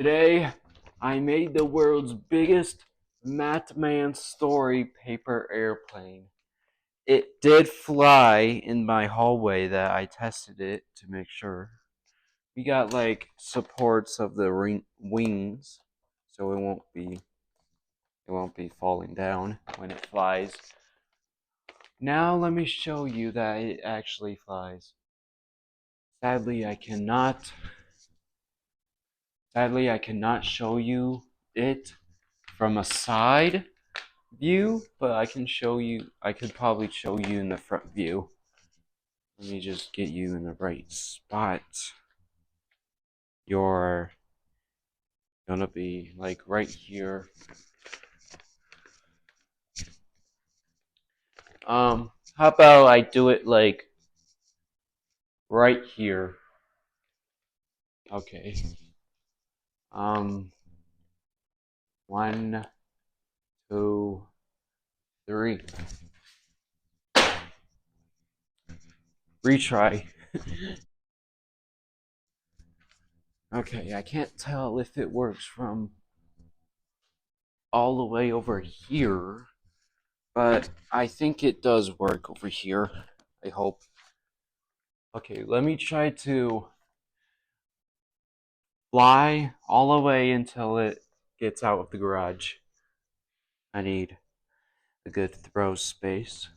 Today, I made the world's biggest Matman story paper airplane. It did fly in my hallway that I tested it to make sure. We got like supports of the wings, so it won't be falling down when it flies. Now let me show you that it actually flies. Sadly, I cannot show you it from a side view, but I could probably show you in the front view. Let me just get you in the right spot. You're gonna be like right here. How about I do it like right here? Okay. Um, 1, 2, 3. Retry. Okay, I can't tell if it works from all the way over here, but I think it does work over here. I hope. Okay, let me try to fly all the way until it gets out of the garage. I need a good throw space.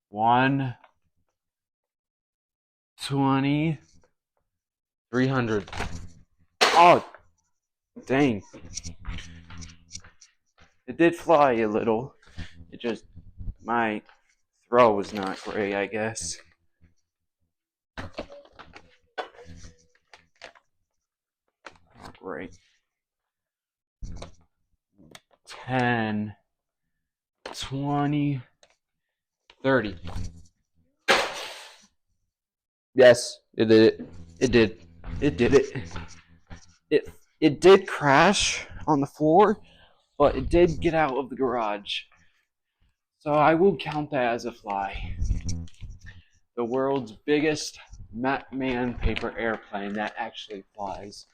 120, 300. Oh, dang. It did fly a little. It just, my throw was not great, I guess. Oh, great. 10, 20, 30. Yes, it did it. It did. It did it. It did crash on the floor, but it did get out of the garage. So I will count that as a fly. The world's biggest Matman paper airplane that actually flies.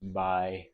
Bye.